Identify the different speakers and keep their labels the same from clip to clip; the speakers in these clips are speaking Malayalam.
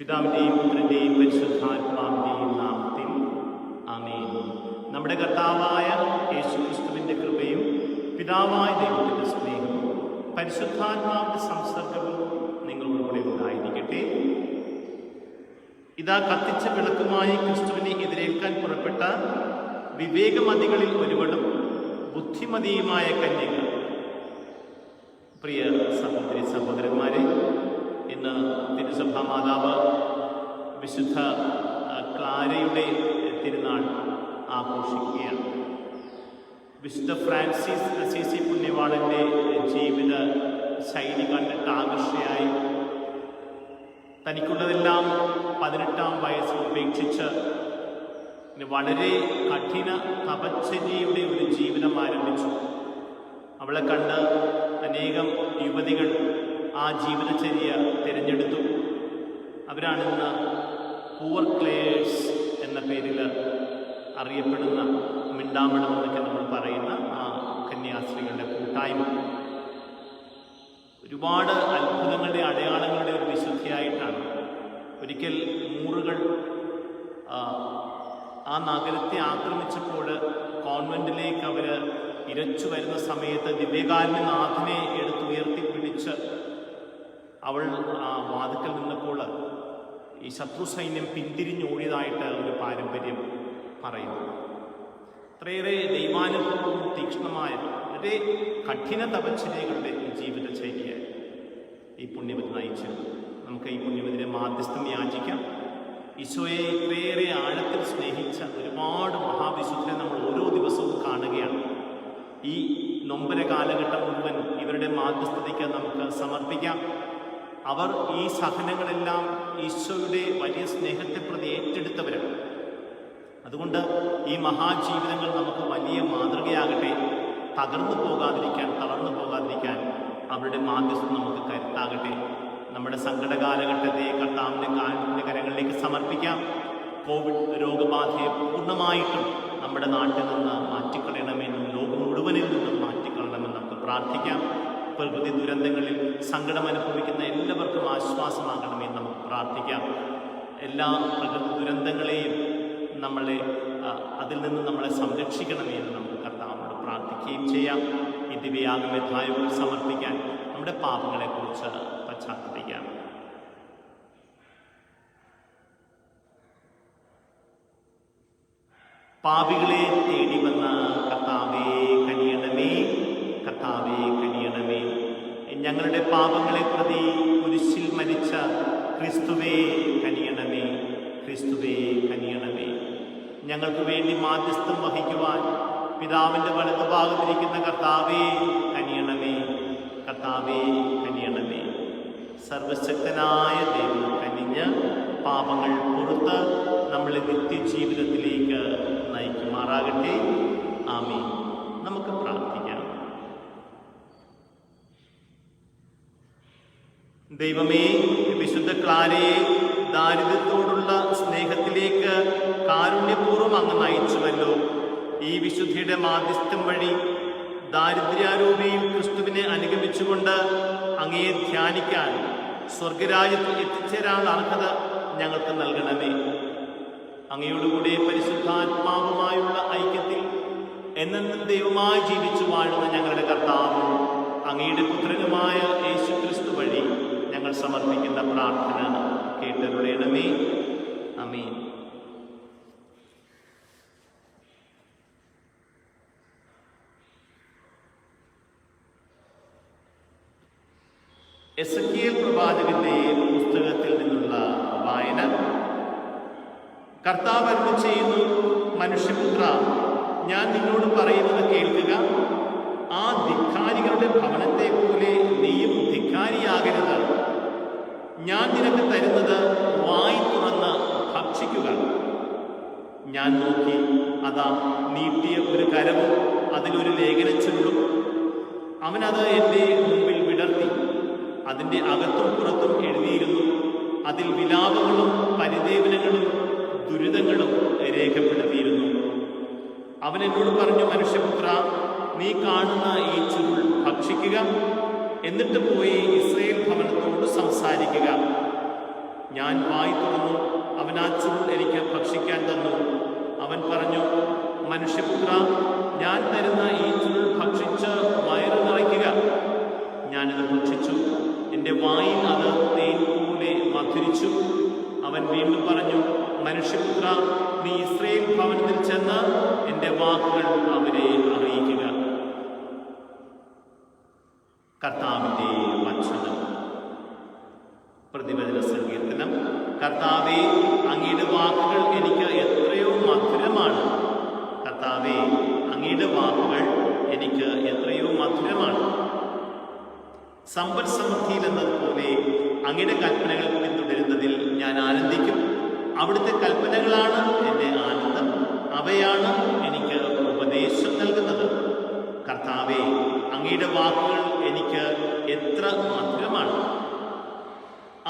Speaker 1: പിതാവിൻ്റെയും പുത്രൻ്റെയും പരിശുദ്ധാത്മാവിൻ്റെയും നാമത്തിൽ ആമേൻ. നമ്മുടെ കർത്താവായ യേശുക്രിസ്തുവിൻ്റെ കൃപയും പിതാവായ ദൈവത്തിൻ്റെ സ്നേഹവും പരിശുദ്ധാത്മാവിൻ്റെ സംസർഗവും നിങ്ങളോടുകൂടെ ഉണ്ടായിരിക്കട്ടെ. ഇതാ കത്തിച്ച വിളക്കുമായി ക്രിസ്തുവിനെ എതിരേൽക്കാൻ പുറപ്പെട്ട വിവേകമതികളിൽ ഒരുവളും ബുദ്ധിമതിയുമായ കന്യക. പ്രിയ സഹോദരി സഹോദരന്മാരെ, ഇന്ന് തിരുസഭാ മാതാവ് വിശുദ്ധ ക്ലാരയുടെ തിരുനാൾ ആഘോഷിക്കുകയാണ്. വിശുദ്ധ ഫ്രാൻസിസ് അസീസി പുണ്യവാളൻ്റെ ജീവിത ശൈലി കണ്ടിട്ട് ആകർഷയായി തനിക്കുള്ളതെല്ലാം 18-ാം വയസ്സിൽ ഉപേക്ഷിച്ച് വളരെ കഠിന തപശ്ചര്യയുടെ ഒരു ജീവിതം ആരംഭിച്ചു. അവളെ കണ്ട് അനേകം യുവതികൾ ആ ജീവിതചര്യ തിരഞ്ഞെടുത്തു. അവരാണിന്ന് പൂവർ ക്ലേയേഴ്സ് എന്ന പേരിൽ അറിയപ്പെടുന്ന മിണ്ടാമണമെന്നൊക്കെ നമ്മൾ പറയുന്ന ആ കന്യാസ്ത്രീകളുടെ കൂട്ടായ്മ. ഒരുപാട് അത്ഭുതങ്ങളുടെ അടയാളങ്ങളുടെ ഒരു വിശുദ്ധിയായിട്ടാണ്. ഒരിക്കൽ മൂറുകൾ ആ നഗരത്തെ ആക്രമിച്ചപ്പോൾ കോൺവെന്റിലേക്ക് അവർ ഇരച്ചു വരുന്ന സമയത്ത് ദിവ്യകാരുണ്യനാഥനെ എടുത്തുയർത്തിപ്പിടിച്ച് അവൾ ആ വാതിക്കൽ നിന്നപ്പോൾ ഈ ശത്രു സൈന്യം പിന്തിരിഞ്ഞോടിയതായിട്ട് ഒരു പാരമ്പര്യം പറയുന്നു. അത്രയേറെ ദൈവാനുഭവവും തീക്ഷ്ണമായ വളരെ കഠിന തപശ്ചര്യകളുടെ ജീവിതചര്യ ഈ പുണ്യവതി നയിച്ചു. നമുക്ക് ഈ പുണ്യവതിയുടെ മാധ്യസ്ഥം യാചിക്കാം. ഈശോയെ ഇത്രയേറെ ആഴത്തിൽ സ്നേഹിച്ച ഒരുപാട് മഹാവിശുദ്ധരെ നമ്മൾ ഓരോ ദിവസവും കാണുകയാണ്. ഈ നൊമ്പര കാലഘട്ടം മുഴുവൻ ഇവരുടെ മാധ്യസ്ഥതയ്ക്ക് നമുക്ക് സമർപ്പിക്കാം. അവർ ഈ സഹനങ്ങളെല്ലാം ഈശോയുടെ വലിയ സ്നേഹത്തെ പ്രതി ഏറ്റെടുത്തവരാണ്. അതുകൊണ്ട് ഈ മഹാജീവിതങ്ങൾ നമുക്ക് വലിയ മാതൃകയാകട്ടെ. തകർന്നു പോകാതിരിക്കാൻ, തളർന്നു പോകാതിരിക്കാൻ അവരുടെ മാധ്യസ്ഥം നമുക്ക് കരുത്താകട്ടെ. നമ്മുടെ സങ്കട കാലഘട്ടത്തെ കർത്താവിൻ്റെ കരങ്ങളിലേക്ക് സമർപ്പിക്കാം. കോവിഡ് രോഗബാധയെ പൂർണ്ണമായിട്ടും നമ്മുടെ നാട്ടിൽ നിന്ന് മാറ്റിക്കളയണമെന്നും ലോകം മുഴുവനിൽ നിന്നും മാറ്റിക്കളയണമെന്ന് നമുക്ക് പ്രാർത്ഥിക്കാം. പ്രകൃതി ദുരന്തങ്ങളിൽ സങ്കടം അനുഭവിക്കുന്ന എല്ലാവർക്കും ആശ്വാസമാകണമെന്ന് നമുക്ക് പ്രാർത്ഥിക്കാം. എല്ലാ പ്രകൃതി ദുരന്തങ്ങളെയും അതിൽ നിന്ന് നമ്മളെ സംരക്ഷിക്കണമെന്ന് നമുക്ക് കർത്താവിനോട് പ്രാർത്ഥിക്കുകയും ചെയ്യാം. ഈ ദിവ്യാഗമധ്യായങ്ങൾ സമർപ്പിക്കാൻ, നമ്മുടെ പാപങ്ങളെക്കുറിച്ച് പശ്ചാത്തപിക്കാം. പാപികളെ തേടി വന്ന കർത്താവേ കനിയണമേ, കർത്താവേ കനിയണമേ. ഞങ്ങളുടെ പാപങ്ങളെ പ്രതി കുരിശിൽ മരിച്ച ക്രിസ്തുവേ കനിയണമേ, ക്രിസ്തുവേ കനിയണമേ. ഞങ്ങൾക്ക് വേണ്ടി മാധ്യസ്ഥം വഹിക്കുവാൻ പിതാവിൻ്റെ വലതുഭാഗത്തിരിക്കുന്ന കർത്താവേ കനിയണമേ, കർത്താവേ കനിയണമേ. സർവശക്തനായ ദൈവം കനിഞ്ഞ് പാപങ്ങൾ പുറത്ത് നമ്മളെ നിത്യജീവിതത്തിലേക്ക് നയിക്കുമാറാകട്ടെ. ആമേൻ. നമുക്ക് പ്രാർത്ഥിക്കാം. ദൈവമേ, വിശുദ്ധ ക്ലാരയെ ദാരിദ്ര്യത്തോടുള്ള സ്നേഹത്തിലേക്ക് കാരുണ്യപൂർവ്വം അങ്ങ് നയിച്ചുവല്ലോ. ഈ വിശുദ്ധിയുടെ മാധ്യസ്ഥം വഴി ദാരിദ്ര്യാരൂപിയിൽ ക്രിസ്തുവിനെ അനുഗമിച്ചുകൊണ്ട് അങ്ങയെ ധ്യാനിക്കാൻ സ്വർഗരാജ്യത്തിൽ എത്തിച്ചേരാൻ അർഹത ഞങ്ങൾക്ക് നൽകണമേ. അങ്ങയോടുകൂടെ പരിശുദ്ധാത്മാവുമായുള്ള ഐക്യത്തിൽ എന്നെന്നും ദൈവമായി ജീവിച്ചു വാഴുന്ന ഞങ്ങളുടെ കർത്താവും അങ്ങയുടെ പുത്രനുമായ യേശുക്രിസ്തു വഴി ഞങ്ങൾ സമർപ്പിക്കുന്ന പ്രാർത്ഥന കേട്ടരുളേണമേ. ആമേൻ. എസെക്കിയേൽ പ്രവാചകന്റെ പുസ്തകത്തിൽ നിന്നുള്ള വായന. കർത്താവ് അരുളി ചെയ്യുന്നു, മനുഷ്യപുത്ര, ഞാൻ നിന്നോട് പറയുന്നത് കേൾക്കുക. ആ ധിക്കാരികളുടെ ഭവനത്തെ പോലെ നീയും ധിക്കാരിയാകരുത്. ഞാൻ നിനക്ക് തരുന്നത് വായി തുറന്ന് ഭക്ഷിക്കുക. ഞാൻ നോക്കി, അതാ നീട്ടിയ ഒരു കരവും അതിലൊരു ലേഖനച്ചുരുളും. അവനത് എൻ്റെ മുമ്പിൽ വിടർത്തി. അതിൻ്റെ അകത്തും പുറത്തും എഴുതിയിരുന്നു. അതിൽ വിലാപങ്ങളും പരിദേവനങ്ങളും ദുരിതങ്ങളും രേഖപ്പെടുത്തിയിരുന്നു. അവൻ എന്നോട് പറഞ്ഞു, മനുഷ്യപുത്ര, നീ കാണുന്ന ഈ ചുരുൾ ഭക്ഷിക്കുക. എന്നിട്ട് പോയി ഇസ്രായേൽ ഭവനത്തോട് സംസാരിക്കുക. ഞാൻ വായി തുറന്നു, അവൻ ആ ചുരുൾ എനിക്ക് ഭക്ഷിക്കാൻ തന്നു. അവൻ പറഞ്ഞു, മനുഷ്യപുത്ര, ഞാൻ തരുന്ന ഈ ചുരുൾ ഭക്ഷിച്ച് വയറ് നിറയ്ക്കുക. ഞാനത് ഭക്ഷിച്ചു, എൻ്റെ വായിൽ അത് തേൻ പോലെ മധുരിച്ചു. അവൻ വീണ്ടും പറഞ്ഞു, മനുഷ്യപുത്ര, നീ ഇസ്രായേൽ ഭവനത്തിൽ ചെന്ന് എൻ്റെ വാക്കുകൾ അവരെ അറിയിക്കുക. കർത്താവിൻ്റെ വചനം. പ്രതിവചന സങ്കീർത്തനം. കർത്താവേ, അങ്ങയുടെ വാക്കുകൾ എനിക്ക് എത്രയോ മധുരമാണ്. കർത്താവേ, അങ്ങയുടെ വാക്കുകൾ എനിക്ക് എത്രയോ മധുരമാണ്. സമ്പൽ സമൃദ്ധിയിൽ എന്നതുപോലെ അങ്ങയുടെ കൽപ്പനകൾ പിന്തുടരുന്നതിൽ ഞാൻ ആനന്ദിക്കും. അവിടുത്തെ കൽപ്പനകളാണ് എൻ്റെ ആനന്ദം. അവയാണ് എനിക്ക് ഉപദേശം നൽകുന്നത്. കർത്താവേ, അങ്ങയുടെ വാക്കുകൾ എനിക്ക് എത്ര മധുരമാണ്.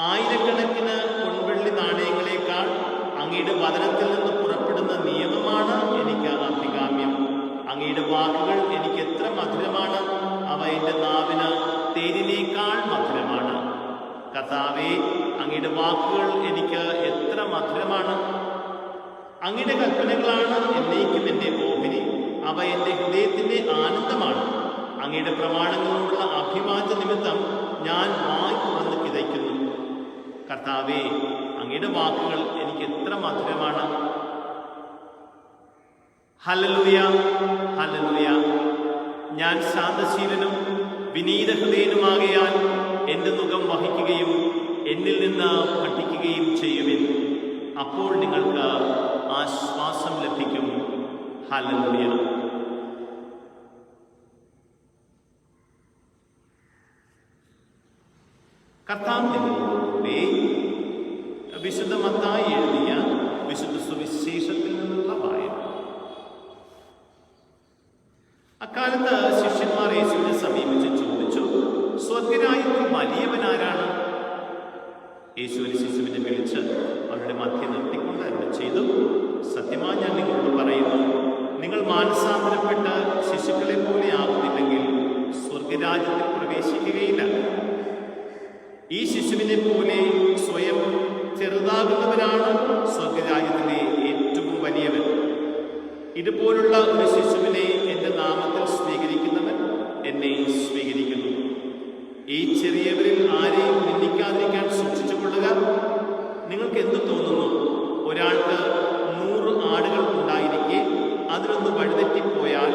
Speaker 1: ആയിരക്കണക്കിന് പൊൻവെള്ളി നാണയങ്ങളെക്കാൾ അങ്ങയുടെ വചനത്തിൽ നിന്ന് പുറപ്പെടുന്ന നിയമമാണ് എനിക്ക് അഭികാമ്യം. അങ്ങയുടെ വാക്കുകൾ എനിക്ക് എത്ര മധുരമാണ്. അവ എൻ്റെ നാവിന് തേനിനേക്കാൾ മധുരമാണ്. കർത്താവേ, അങ്ങയുടെ വാക്കുകൾ എനിക്ക് എത്ര മധുരമാണ്. അങ്ങയുടെ കൽപ്പനകളാണ് എന്നേക്കും എൻ്റെ ഓഹരി. അവ എൻ്റെ ഹൃദയത്തിൻ്റെ ആനന്ദമാണ്. അങ്ങയുടെ പ്രമാണങ്ങളോടുള്ള അഭിവാദ്യ നിമിത്തം ഞാൻ വായ് തുറന്ന് കിതയ്ക്കുന്നു. കർത്താവേ, അങ്ങയുടെ വാക്കുകൾ എനിക്ക് എത്ര മധുരമാണ്. Hallelujah, hallelujah. ഞാൻ ശാന്തശീലനും വിനീത ഹൃദയനുമാകയാൽ എൻ്റെ മുഖം വഹിക്കുകയും എന്നിൽ നിന്ന് പഠിക്കുകയും ചെയ്യുവിൻ. അപ്പോൾ നിങ്ങൾക്ക് ആശ്വാസം ലഭിക്കും. ഹല്ലേലൂയ. കർത്താവിന്റെ വിശുദ്ധ മത്തായി എഴുതിയ വിശുദ്ധ സുവിശേഷത്തിൽ നിന്നുള്ള വായന. അക്കാലത്ത് ശിഷ്യന്മാർ യേശുവിനെ സമീപിച്ച് ചോദിച്ചു, സ്വർഗ്ഗരാജ്യത്തിൽ വലിയവനാരാണ്? യേശുവിനെ ശിശുവിനെ വിളിച്ച് അവരുടെ മധ്യം നിർത്തിക്കൊണ്ട് അരുളി ചെയ്തു, സത്യമായി ഞാൻ നിങ്ങളോട് പറയുന്നു, നിങ്ങൾ മാനസാന്തരപ്പെട്ട് ശിശുക്കളെ പോലെ ആകുന്നില്ലെങ്കിൽ സ്വർഗ്ഗരാജ്യത്തിൽ പ്രവേശിക്കുകയില്ല. ഈ ശിശുവിനെ പോലെ സ്വയം ചെറുതാകുന്നവനാണ് സ്വർഗ്ഗരാജ്യത്തിലെ ഏറ്റവും വലിയവൻ. ഇതുപോലുള്ള ഒരു ശിശുവിനെ എൻ്റെ നാമത്തിൽ സ്വീകരിക്കുന്നവൻ എന്നെ സ്വീകരിക്കുന്നു. ഈ ചെറിയവരിൽ ആരെയും നിന്ദിക്കാതിരിക്കാൻ സൂക്ഷിച്ചു കൊള്ളുക. നിങ്ങൾക്ക് എന്ത് തോന്നുന്നു? ഒരാൾക്ക് 100 ആടുകൾ ഉണ്ടായിരിക്കെ അതിലൊന്ന് വഴിതെറ്റിപ്പോയാൽ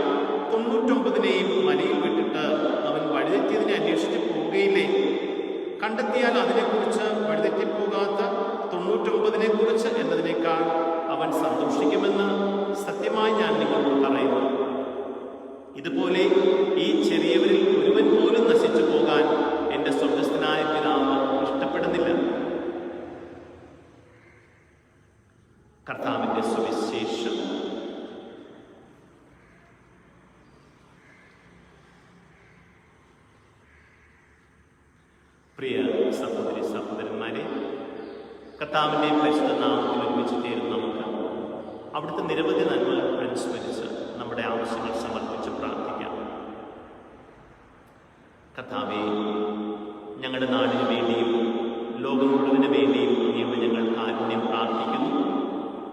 Speaker 1: 99നെയും മലയിൽ വിട്ടിട്ട് അവൻ വഴിതെറ്റിയതിനെ അന്വേഷിച്ച് പോവുകയില്ലേ? കണ്ടെത്തിയാൽ അതിനെക്കുറിച്ച് വഴിതെറ്റിപ്പോകാത്ത 99നെ കുറിച്ച് എന്നതിനേക്കാൾ അവൻ സന്തോഷിക്കുമെന്ന് സത്യമായി ഞാൻ നിങ്ങളോട് പറയുന്നു. ഇതുപോലെ ഈ ചെറിയവരിൽ ഒരുവൻ പോലും നശിച്ചു പോകാൻ എൻ്റെ സ്വർഗ്ഗസ്ഥനായ പിതാവ് ഇഷ്ടപ്പെടുന്നില്ല. കർത്താവിൻ്റെ സുവിശേഷം. പ്രിയ സഹോദരി സഹോദരന്മാരെ, കർത്താവിൻ്റെ പരിശുദ്ധ നാമത്തിൽ ഒരുമിച്ച് ചേരുന്ന നമുക്ക് അവിടുത്തെ നിരവധി നന്മകൾ അനുസ്മരിച്ച് നമ്മുടെ ആവശ്യങ്ങൾ സമർപ്പിച്ച് പ്രാർത്ഥിക്കാം. കർത്താവേ, ഞങ്ങളുടെ നാടിനു വേണ്ടിയും ലോകം മുഴുവന് വേണ്ടിയും അങ്ങയോട് ഞങ്ങൾ കാരുണ്യം പ്രാർത്ഥിക്കുന്നു.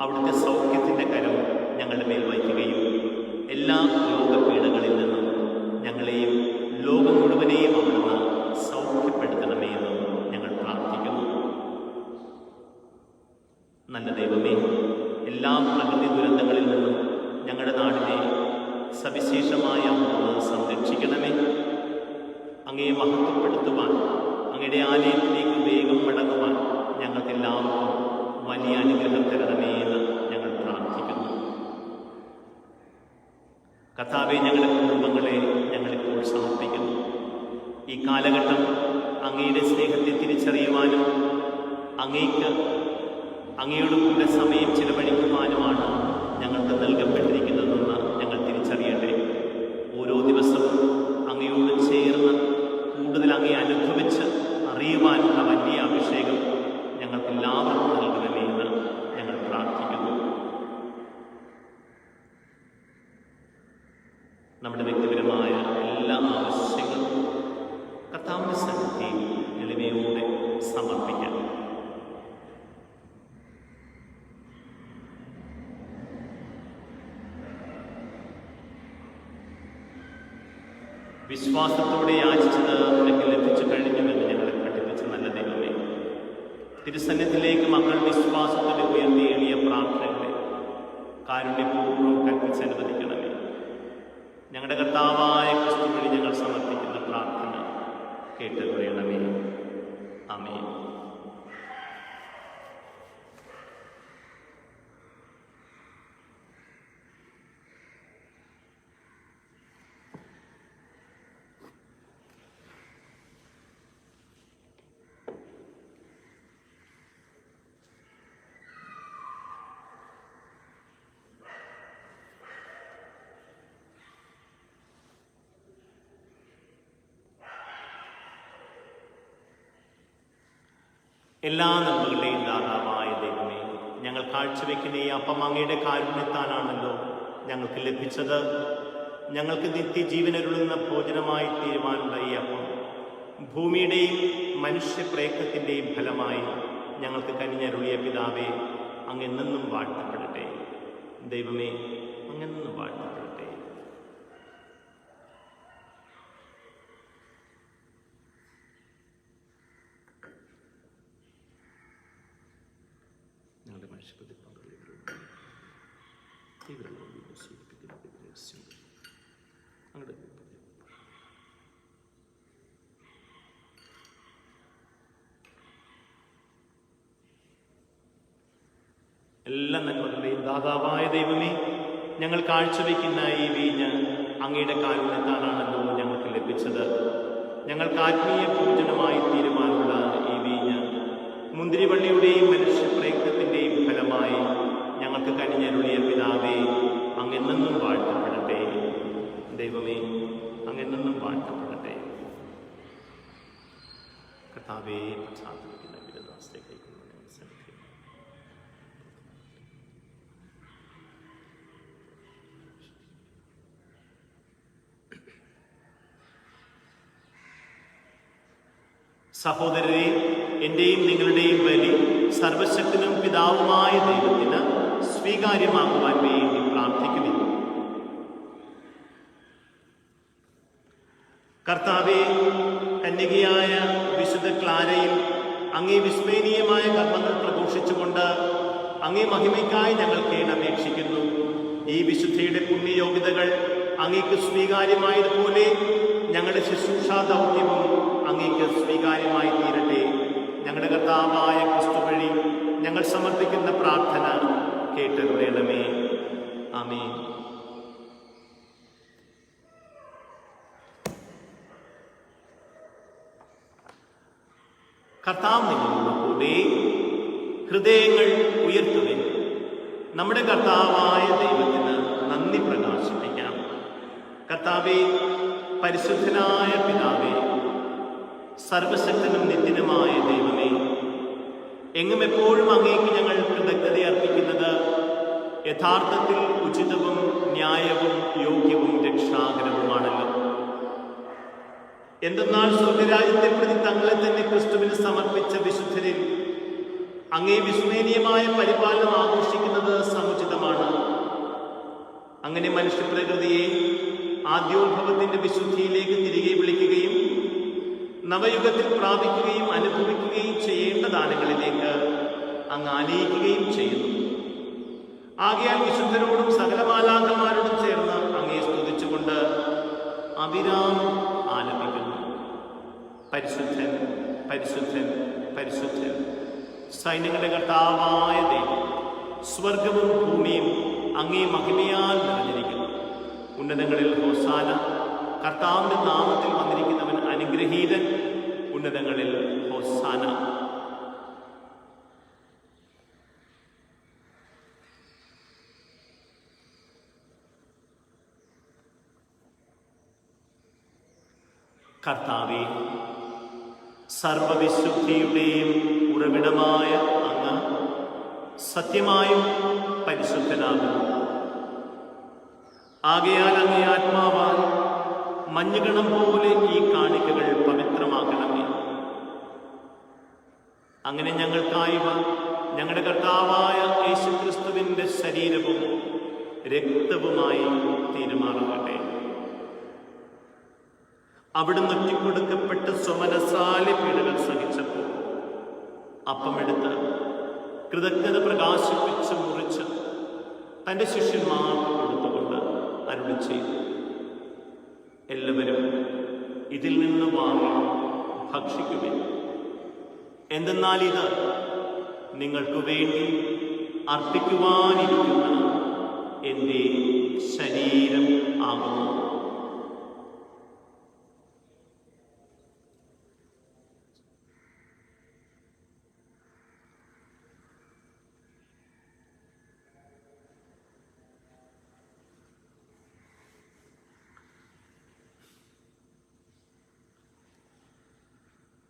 Speaker 1: അവിടുത്തെ സൗഖ്യത്തിൻ്റെ കരം ഞങ്ങളുടെ മേൽ വയ്ക്കുകയും എല്ലാ രോഗപീഠങ്ങളിൽ നിന്നും ഞങ്ങളെയും ലോകം മുഴുവനെയും അവിടുന്ന് സൗഖ്യപ്പെടുത്തണമേ എന്നും ഞങ്ങൾ പ്രാർത്ഥിക്കുന്നു. നല്ല ദൈവമേ, എല്ലാ പ്രകൃതി ദുരന്തങ്ങളിൽ നിന്നും ഞങ്ങളുടെ നാടിനെ സവിശേഷമായി അവിടുന്ന് സംരക്ഷിക്കണമേ. അങ്ങയെ മഹത്വപ്പെടുത്തുവാൻ, അങ്ങയുടെ ആലയത്തിലേക്ക് വേഗം മടങ്ങുവാൻ ഞങ്ങൾക്കെല്ലാവർക്കും വലിയ അനുഗ്രഹം തരണമേ എന്ന് ഞങ്ങൾ പ്രാർത്ഥിക്കുന്നു. കർത്താവേ, ഞങ്ങളുടെ കുടുംബങ്ങളെ ഞങ്ങളിപ്പോൾ സമർപ്പിക്കുന്നു. ഈ കാലഘട്ടം അങ്ങയുടെ സ്നേഹത്തെ തിരിച്ചറിയുവാനും അങ്ങയോട് കൂടെ സമയം ചിലവഴിക്കുവാനുമാണ് ഞങ്ങൾക്ക് നൽകപ്പെട്ടിരിക്കുന്നതെന്ന് ഞങ്ങൾ തിരിച്ചറിയട്ടെ. ഓരോ ദിവസവും അങ്ങയോട് ചേർന്ന് കൂടുതൽ അങ്ങയെ അനുഭവിച്ച് അറിയുവാനുള്ള വലിയ അഭിഷേകം ഞങ്ങൾക്കെല്ലാവർക്കും നൽകണമേ എന്ന് ഞങ്ങൾ പ്രാർത്ഥിക്കുന്നു. നമ്മുടെ വ്യക്തിപരമായ എല്ലാ ആവശ്യങ്ങളും കർത്താവിൻ്റെ സന്നിധിയിൽ എളിമയോടെ സമർപ്പിക്കാം. വിശ്വാസത്തോടെ യാചിച്ചത് നിനക്ക് ലഭിച്ചു കഴിഞ്ഞുവെന്ന് ഞങ്ങളെ പഠിപ്പിച്ച നല്ല ദൈവമേ, തിരുസന്നിധിയിലേക്ക് മക്കൾ വിശ്വാസത്തോടെ ഉയർത്തി എളിയ പ്രാർത്ഥനകളെ കാരുണ്യപൂർവ്വം കൽപ്പിച്ചനുവദിക്കണമേ. ഞങ്ങളുടെ കർത്താവായ ക്രിസ്തു വഴി ഞങ്ങൾ സമർപ്പിക്കുന്ന പ്രാർത്ഥന കേട്ടുകൊള്ളണമേ. ആമേൻ. എല്ലാ നന്മകളുടെയും ദാതാവായ ദൈവമേ, ഞങ്ങൾ കാഴ്ചവെക്കുന്ന ഈ അപ്പം അങ്ങയുടെ കാരുണ്യത്താലാണല്ലോ ഞങ്ങൾക്ക് ലഭിച്ചത്. ഞങ്ങൾക്ക് നിത്യജീവനരുളുന്ന ഭോജനമായി തീരുമാനമുള്ള ഈ അപ്പം ഭൂമിയുടെയും മനുഷ്യപ്രയത്നത്തിൻ്റെയും ഫലമായി ഞങ്ങൾക്ക് കനിഞ്ഞരുളിയ പിതാവേ, അങ്ങെന്നും വാഴ്ത്തപ്പെടട്ടെ. ദൈവമേ, അങ്ങെന്നും വാഴ്ത്തപ്പെടട്ടെ. ഞങ്ങളുടെ മനുഷ്യപ്രതി എല്ലാ നന്മകളുടെയും ദാതാവായ ദൈവമേ, ഞങ്ങൾ കാഴ്ചവെക്കുന്ന ഈ വീഞ്ഞ് അങ്ങയുടെ കാരുണ്യത്താലാണല്ലോ ഞങ്ങൾക്ക് ലഭിച്ചത്. ഞങ്ങൾക്ക് ആത്മീയ ഭോജനമായി തീരുമാനമുള്ള ഈ വീഞ്ഞ് മുന്തിരിവള്ളിയുടെയും മനുഷ്യപ്രയത്നത്തിൻ്റെയും ഫലമായി ഞങ്ങൾക്ക് കനിഞ്ഞരുളിയ പിതാവേ, അങ്ങെന്നും വാഴ്ത്തപ്പെടട്ടെ. ദൈവമേ, അങ്ങെന്നും വാഴ്ത്തപ്പെടട്ടെ. കർത്താവേ, പശ്ചാത്തലത്തിന് ബിരുദാസത്തെ കൈക്കൊള്ളുന്ന സഹോദരരെ, എൻ്റെയും നിങ്ങളുടെയും ബലി സർവശക്തനും പിതാവുമായ ദൈവത്തിന് സ്വീകാര്യമാക്കുവാൻ വേണ്ടി പ്രാർത്ഥിക്കുന്നു. കർത്താവേ, കന്യകയായ വിശുദ്ധ ക്ലാരയിൽ അങ്ങേ വിസ്മരണീയമായ കർമ്മങ്ങൾ പ്രഘോഷിച്ചുകൊണ്ട് അങ്ങേ മഹിമയ്ക്കായി ഞങ്ങൾ കേണപേക്ഷിക്കുന്നു. ഈ വിശുദ്ധയുടെ പുണ്യയോഗ്യതകൾ അങ്ങേക്ക് സ്വീകാര്യമായതുപോലെ ഞങ്ങളുടെ ശുശ്രൂഷാ ദൗത്യവും അങ്ങേക്ക് സ്വീകാര്യമായി തീരട്ടെ. ഞങ്ങളുടെ കർത്താവായ ക്രിസ്തു വഴി ഞങ്ങൾ സമർപ്പിക്കുന്ന പ്രാർത്ഥന കേട്ടുകൊള്ളണമേ. ആമേൻ. കർത്താവ് നിങ്ങളുടെ കൂടെ. ഹൃദയങ്ങൾ ഉയർത്തുവിൻ. നമ്മുടെ കർത്താവായ ദൈവത്തിന് നന്ദി പ്രകാശിപ്പിക്കാം. കർത്താവേ, പരിശുദ്ധനായ പിതാവേ, സർവശക്തനും നിത്യനുമായ ദൈവമേ, എങ്ങും എപ്പോഴും അങ്ങേക്ക് ഞങ്ങൾ കൃതജ്ഞത അർപ്പിക്കുന്നത് യഥാർത്ഥത്തിൽ ഉചിതവും ന്യായവും യോഗ്യവും രക്ഷാകരവുമാണല്ലോ. എന്തെന്നാൽ സ്വർഗരാജ്യത്തെ പ്രതി തങ്ങളെ തന്നെ ക്രിസ്തുവിന് സമർപ്പിച്ച വിശുദ്ധരിൽ അങ്ങേ വിസ്മരണീയമായ പരിപാലനം ആഘോഷിക്കുന്നത് സമുചിതമാണ്. അങ്ങനെ മനുഷ്യപ്രകൃതിയെ ആദ്യോത്ഭവത്തിന്റെ വിശുദ്ധിയിലേക്ക് തിരികെ വിളിക്കുകയും നവയുഗത്തിൽ പ്രാപിക്കുകയും അനുഭവിക്കുകയും ചെയ്യേണ്ട ദാനങ്ങളിലേക്ക് അങ്ങ് ആനയിക്കുകയും ചെയ്യുന്നു. ആകയാൽ വിശുദ്ധരോടും സകല മാലാഖമാരോടും ചേർന്ന് അങ്ങയെ സ്തുതിച്ചുകൊണ്ട് അവിരാമം ആലപിക്കുന്നു. പരിശുദ്ധൻ, പരിശുദ്ധൻ, പരിശുദ്ധൻ, സൈന്യങ്ങളുടെ കർത്താവായ ദൈവം. സ്വർഗവും ഭൂമിയും അങ്ങേ മഹിമയാൽ നിറഞ്ഞിരിക്കുന്നു. ഉന്നതങ്ങളിൽ ഹോസാന. കർത്താവിന്റെ നാമത്തിൽ വന്നിരിക്കുന്നവൻ അനുഗ്രഹീതൻ. ഉന്നതങ്ങളിൽ ഹോസാന. കർത്താവേ, സർവവിശുദ്ധിയുടെയും ഉറവിടമായ അങ്ങ് സത്യമായും പരിശുദ്ധനാകുന്നു. ആകയാൽ അങ്ങേ ആത്മാവാൽ മഞ്ഞുകണം പോലെ ഈ കാണിക്കകൾ പവിത്രമാക്കണമേ. അങ്ങനെ ഞങ്ങൾക്കായവ ഞങ്ങളുടെ കർത്താവായ യേശുക്രിസ്തുവിന്റെ ശരീരവും രക്തവുമായി തീരുമാറാകട്ടെ. അവിടുന്ന് ഒറ്റിക്കൊടുക്കപ്പെട്ട് സ്വമനസാലെ പീഡകൾ സഹിച്ചപ്പോൾ അപ്പമെടുത്ത് കൃതജ്ഞത പ്രകാശിപ്പിച്ച് മുറിച്ച് തൻ്റെ ശിഷ്യന്മാർക്ക് കൊടുത്തുകൊണ്ട് അരുളി ചെയ്തു, എല്ലാവരും ഇതിൽ നിന്ന് വാങ്ങി ഭക്ഷിക്കുവിൻ. എന്തെന്നാൽ ഇത് നിങ്ങൾക്ക് വേണ്ടി അർപ്പിക്കുവാനിരിക്കുന്ന എൻ്റെ ശരീരം ആകുന്നു.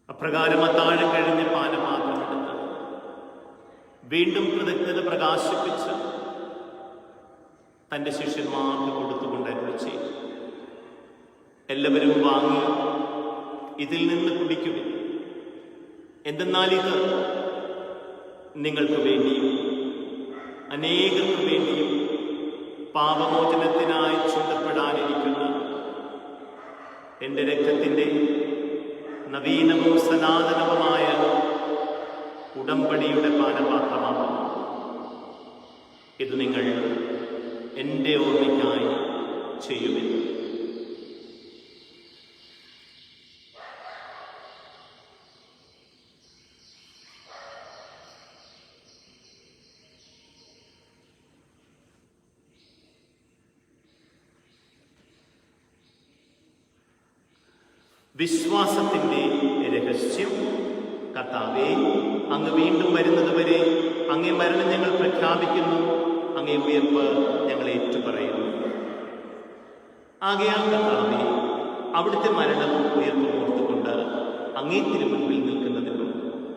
Speaker 1: അപ്രകാരം അത്താഴം കഴിഞ്ഞ് പാനപാത്രമെടുത്ത് വീണ്ടും കൃതജ്ഞത പ്രകാശിപ്പിച്ച് തൻ്റെ ശിഷ്യന്മാർക്ക് കൊടുത്തുകൊണ്ട് അരുളി ചെയ്തു, എല്ലാവരും വാങ്ങി ഇതിൽ നിന്ന് കുടിക്കുവിൻ. എന്തെന്നാൽ ഇത് നിങ്ങൾക്ക് വേണ്ടിയും അനേകർക്ക് വേണ്ടിയും പാപമോചനത്തിനായി ചിന്തപ്പെടാനിരിക്കുന്ന എൻ്റെ രക്തത്തിൻ്റെ നവീനവും സനാതനവുമായ ഉടമ്പടിയുടെ പാനപാത്രമാകുന്നു. ഇത് നിങ്ങൾ എൻ്റെ ഓർമ്മയ്ക്കായി ചെയ്യുവിൻ. വിശ്വാസത്തിൻ്റെ രഹസ്യം. കർത്താവേ, അങ്ങ് വീണ്ടും വരുന്നത് വരെ അങ്ങേ മരണം ഞങ്ങൾ പ്രഖ്യാപിക്കുന്നു, അങ്ങേ ഉയർപ്പ് ഞങ്ങൾ ഏറ്റുപറയുന്നു. ആകയാൽ കർത്താവേ, അവിടുത്തെ മരണവും ഉയർപ്പും ഓർത്തുകൊണ്ട് അങ്ങേ തിരുമുൻപിൽ നിൽക്കുന്നതിനും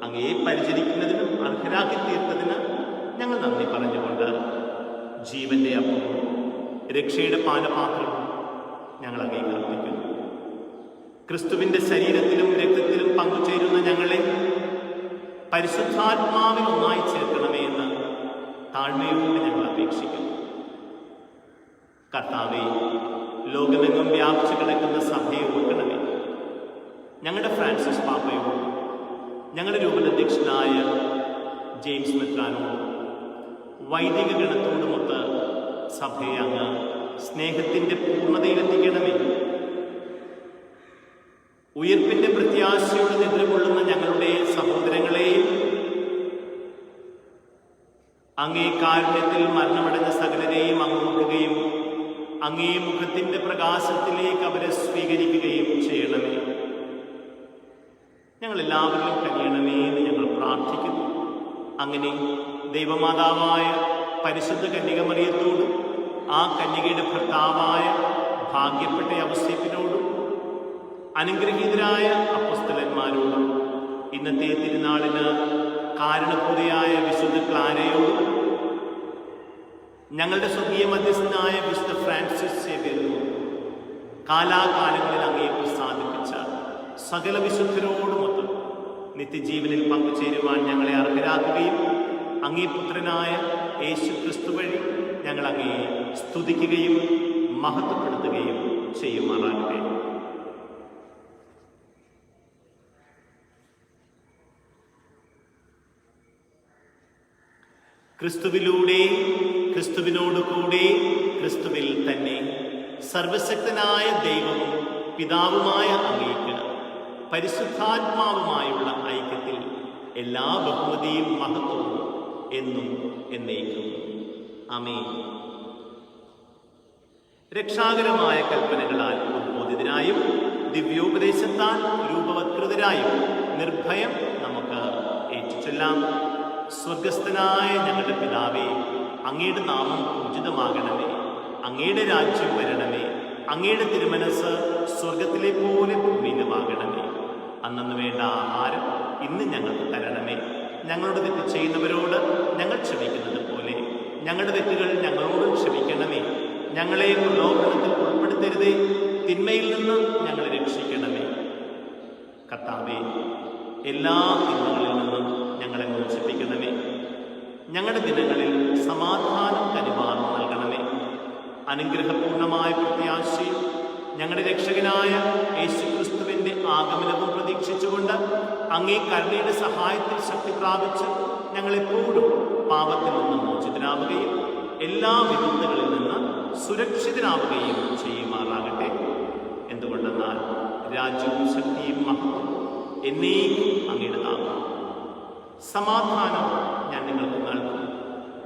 Speaker 1: അങ്ങയെ പരിചരിക്കുന്നതിനും അർഹരാക്കി തീർത്തതിന് ഞങ്ങൾ നന്ദി പറഞ്ഞുകൊണ്ട് ജീവന്റെ അപ്പവും രക്ഷയുടെ പാനപാത്രവും ഞങ്ങൾ അങ്ങേ അർപ്പിക്കുന്നു. ക്രിസ്തുവിന്റെ ശരീരത്തിലും രക്തത്തിലും പങ്കുചേരുന്ന ഞങ്ങളെ പരിശുദ്ധാത്മാവിൽ ഒന്നായി ചേർക്കണമേ എന്ന് താഴ്മയോടെ ഞങ്ങൾ അപേക്ഷിക്കുന്നു. കർത്താവേ, ലോകമെങ്ങും വ്യാപിച്ചു കിടക്കുന്ന സഭയെ ഓർക്കണമേ. ഞങ്ങളുടെ ഫ്രാൻസിസ് പാപ്പയോടും ഞങ്ങളുടെ രൂപതാധ്യക്ഷനായ ജെയിംസ് മെത്രാനോടും വൈദിക ഗണത്തോടുമൊത്ത് സഭയെ അങ്ങ് സ്നേഹത്തിന്റെ പൂർണ്ണതയിലെത്തിക്കണമേ. ഉയർപ്പിന്റെ പ്രത്യാശയോട് നിദ്രകൊള്ളുന്ന ഞങ്ങളുടെ സഹോദരങ്ങളെയും അങ്ങേ കാരുണ്യത്തിൽ മരണമടഞ്ഞ സകലരെയും അങ്ങോട്ടുകയും അങ്ങേ മുഖത്തിന്റെ പ്രകാശത്തിലേക്ക് അവരെ സ്വീകരിക്കുകയും ചെയ്യണമേ. ഞങ്ങൾ എല്ലാവരിലും കഴിയണമേ എന്ന് ഞങ്ങൾ പ്രാർത്ഥിക്കുന്നു. അങ്ങനെ ദൈവമാതാവായ പരിശുദ്ധ കന്യകമറിയത്തോടും ആ കന്യകയുടെ ഭർത്താവായ ഭാഗ്യപ്പെട്ട യൗസേപ്പിനോടും അനുഗ്രഹീതരായ അപ്പോസ്തലന്മാരോടും ഇന്നത്തെ തിരുനാളിന് കാരണഭൂതയായ വിശുദ്ധ ക്ലാരയോടും ഞങ്ങളുടെ സ്വർഗീയ മധ്യസ്ഥനായ വിശുദ്ധ ഫ്രാൻസിസ് സേവ്യറിനോടും കാലാകാലങ്ങളിൽ അങ്ങയെ പ്രസാദിപ്പിച്ച സകല വിശുദ്ധരോടുമൊത്ത് നിത്യജീവനിൽ പങ്കുചേരുവാൻ ഞങ്ങളെ അർഹരാക്കുകയും അങ്ങേ പുത്രനായ യേശു ക്രിസ്തു വഴി ഞങ്ങൾ അങ്ങയെ സ്തുതിക്കുകയും മഹത്വപ്പെടുത്തുകയും ചെയ്യുമാറാകട്ടെ. ക്രിസ്തുവിലൂടെ, ക്രിസ്തുവിനോടുകൂടെ, ക്രിസ്തുവിൽ തന്നെ സർവശക്തനായ ദൈവവും പിതാവുമായ അങ്ങേക്ക് പരിശുദ്ധാത്മാവുമായുള്ള ഐക്യത്തിൽ എല്ലാ ബഹുമതിയും മഹത്വവും എന്നും എന്നേക്കും. ആമേൻ. രക്ഷാകരമായ കൽപ്പനകളാൽ ഉദ്ബോധിതരായും ദിവ്യോപദേശത്താൽ രൂപവത്കൃതരായും നിർഭയം നമുക്ക് ഏറ്റുചൊല്ലാം. സ്വർഗസ്ഥനായ ഞങ്ങളുടെ പിതാവേ, അങ്ങയുടെ നാമം പൂജിതമാകണമേ. അങ്ങയുടെ രാജ്യം വരണമേ. അങ്ങയുടെ തിരുമനസ് സ്വർഗത്തിലെ പോലെ ഭൂമിയിലുമാകണമേ. അന്നന്ന് വേണ്ട ആഹാരം ഇന്ന് ഞങ്ങൾക്ക് തരണമേ. ഞങ്ങളുടെ തെറ്റ് ചെയ്യുന്നവരോട് ഞങ്ങൾ ക്ഷമിക്കുന്നത് പോലെ ഞങ്ങളുടെ തെറ്റുകൾ ഞങ്ങളോട് ക്ഷമിക്കണമേ. ഞങ്ങളെ പ്രലോഭനത്തിൽ ഉൾപ്പെടുത്തരുതേ, തിന്മയിൽ നിന്ന് ഞങ്ങളെ രക്ഷിക്കണമേ. കർത്താവേ, എല്ലാ തിന്മകളിൽ നിന്നും ഞങ്ങളെ മോചിപ്പിക്കണമേ. ഞങ്ങളുടെ ദിനങ്ങളിൽ സമാധാനം കനിവാർന്ന് നൽകണമേ. അനുഗ്രഹപൂർണമായ പ്രത്യാശയും ഞങ്ങളുടെ രക്ഷകനായ യേശുക്രിസ്തുവിന്റെ ആഗമനവും പ്രതീക്ഷിച്ചുകൊണ്ട് അങ്ങേ കരുണയുടെ സഹായത്തിൽ ശക്തി പ്രാപിച്ച് ഞങ്ങളെപ്പോഴും പാപത്തിൽ നിന്ന് മോചിതരാവുകയും എല്ലാ വിപത്തുകളിൽ നിന്ന് സുരക്ഷിതരാവുകയും ചെയ്യുമാറാകട്ടെ. എന്തുകൊണ്ടെന്നാൽ രാജ്യവും ശക്തിയും മഹത്വവും എന്നേക്കും അങ്ങയുടേതാകും. സമാധാനം ഞാൻ നിങ്ങൾക്ക് നൽകും,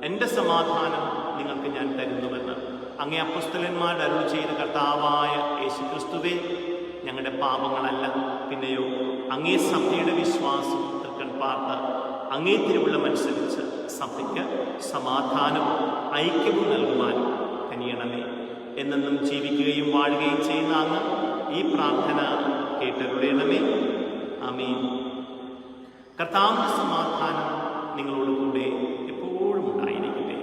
Speaker 1: എൻ്റെ സമാധാനം നിങ്ങൾക്ക് ഞാൻ തരുന്നുവെന്ന് അങ്ങേ അപ്പോസ്തലന്മാരുടെ അരുളി ചെയ്ത കർത്താവായ യേശുക്രിസ്തുവേ, ഞങ്ങളുടെ പാപങ്ങളല്ല പിന്നെയോ അങ്ങേ സഭയുടെ വിശ്വാസം തൃക്കൺ പാർത്ത് അങ്ങേ തിരുവുള്ളമനുസരിച്ച് സഭയ്ക്ക് സമാധാനവും ഐക്യവും നൽകുവാൻ കനിയണമേ. എന്നെന്നും ജീവിക്കുകയും വാഴുകയും ചെയ്യുന്ന അങ്ങ് ഈ പ്രാർത്ഥന കേട്ടരുളയണമേ. ആമീൻ. കർത്താവിന്റെ സമാധാനം നിങ്ങളോടുകൂടെ എപ്പോഴും ഉണ്ടായിരിക്കട്ടെ.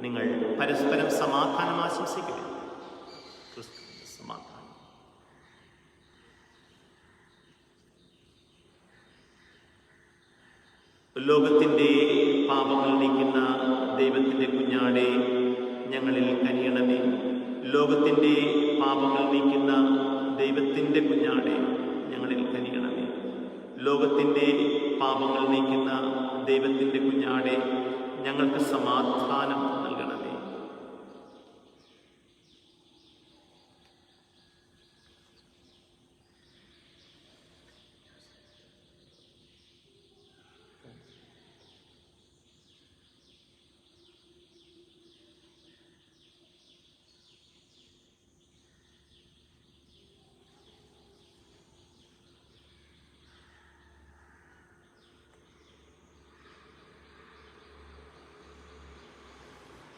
Speaker 1: നിങ്ങൾ പരസ്പരം സമാധാനം ആശംസിക്കട്ടെ. ക്രിസ്തുവിന്റെ സമാധാനം. ലോകത്തിൻ്റെ പാപങ്ങൾ നീക്കുന്ന ദൈവത്തിൻ്റെ കുഞ്ഞാടെ ഞങ്ങളിൽ കനിയണമേ. ലോകത്തിൻ്റെ പാപങ്ങൾ നീക്കുന്ന ദൈവത്തിൻ്റെ കുഞ്ഞാടെ ഞങ്ങളിൽ കനിയണമേ. ലോകത്തിൻ്റെ പാപങ്ങൾ നീക്കുന്ന ദൈവത്തിൻ്റെ കുഞ്ഞാടെ ഞങ്ങൾക്ക് സമാധാനം നൽകണമേ.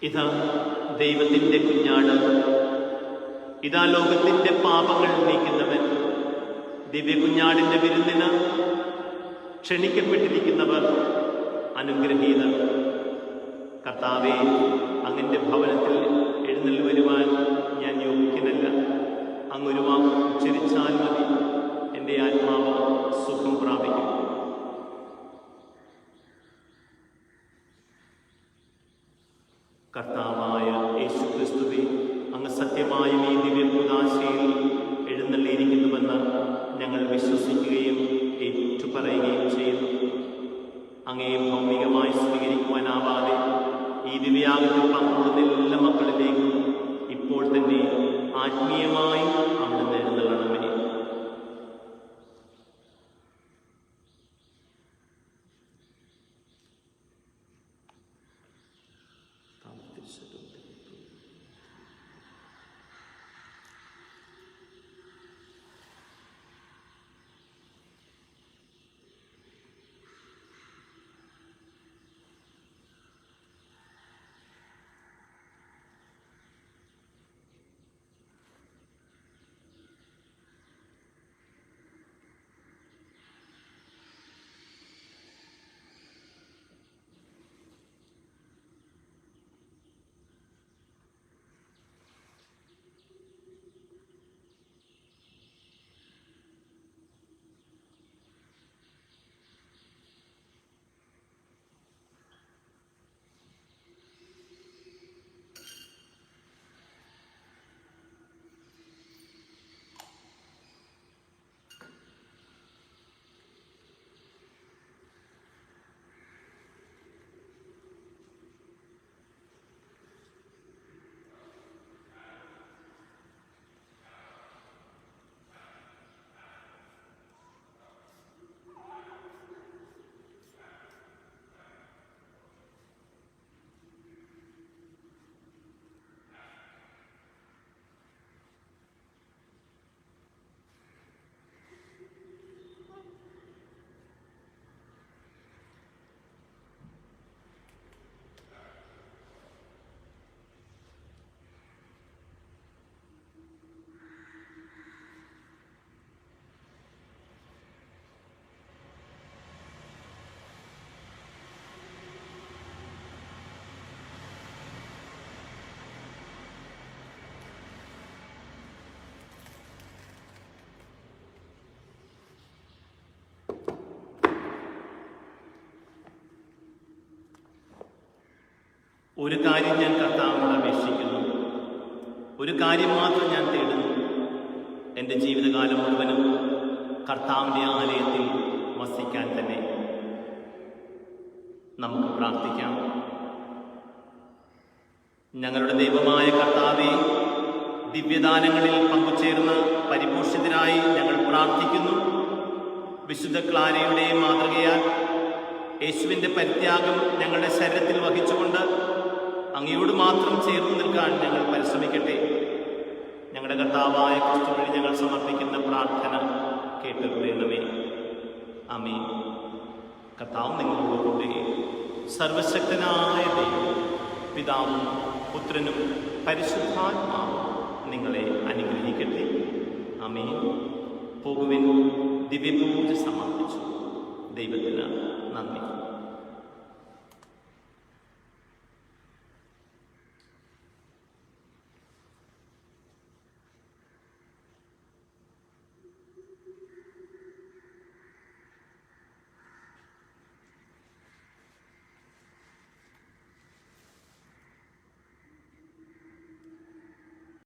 Speaker 1: ഇതാ ദൈവത്തിൻ്റെ കുഞ്ഞാട്, ഇതാ ലോകത്തിൻ്റെ പാപങ്ങൾ നീക്കുന്നവൻ. ദിവ്യ കുഞ്ഞാടിൻ്റെ വിരുന്നിന് ക്ഷണിക്കപ്പെട്ടിരിക്കുന്നവർ അനുഗ്രഹീതർ. കർത്താവേ, അങ്ങൻ്റെ ഭവനത്തിൽ എഴുന്നള്ളി വരുവാൻ ഞാൻ യോഗ്യനല്ല. അങ്ങൊരു വാക്ക് ഉച്ചരിച്ചാൽ മതി, എൻ്റെ ആത്മാവ് സുഖം പ്രാപിക്കും. കർത്താവായ യേശുക്രിസ്തുവേ, അങ്ങ് സത്യമായും ഈ ദിവ്യകൂദാശയിൽ എഴുന്നള്ളിയിരിക്കുന്നുവെന്ന് ഞങ്ങൾ വിശ്വസിക്കുകയും ഏറ്റുപറയുകയും ചെയ്യുന്നു. അങ്ങേ ഭൗമികമായി സ്വീകരിക്കുവാനാവാതെ ഈ ദിവ്യാഗത്തിൽ പങ്കുകൊള്ളുന്ന എല്ലാ മക്കളിലേക്കും ഇപ്പോൾ തന്നെ ആത്മീയമായി അവിടുന്ന് എഴുന്നള്ളണമേ. ഒരു കാര്യം ഞാൻ കർത്താവിനോട് അപേക്ഷിക്കുന്നു, ഒരു കാര്യം മാത്രം ഞാൻ തേടുന്നു. എൻ്റെ ജീവിതകാലം മുഴുവനും കർത്താവിൻ്റെ ആലയത്തിൽ വസിക്കാൻ തന്നെ നമുക്ക് പ്രാർത്ഥിക്കാം. ഞങ്ങളുടെ ദൈവമായ കർത്താവേ, ദിവ്യദാനങ്ങളിൽ പങ്കുചേർന്ന് പരിപോഷിതരായി ഞങ്ങൾ പ്രാർത്ഥിക്കുന്നു. വിശുദ്ധ ക്ലാരയുടെ മാതൃകയാൽ യേശുവിൻ്റെ പരിത്യാഗം ഞങ്ങളുടെ ശരീരത്തിൽ വഹിച്ചുകൊണ്ട് അങ്ങയോട് മാത്രം ചേർന്ന് നിൽക്കാൻ ഞങ്ങൾ പരിശ്രമിക്കട്ടെ. ഞങ്ങളുടെ കർത്താവായ ക്രിസ്തു വഴി ഞങ്ങൾ സമർപ്പിക്കുന്ന പ്രാർത്ഥന കേട്ടുകൊള്ളണമേ. ആമേൻ. കർത്താവ് നിങ്ങളോടുകൂടെ സർവശക്തനായ ദൈവം പിതാവും പുത്രനും പരിശുദ്ധാത്മാവും നിങ്ങളെ അനുഗ്രഹിക്കട്ടെ. ആമേൻ. പോകുവിൻ. ദിവ്യപൂജ സമാപിച്ചു. ദൈവത്തിന് നന്ദി.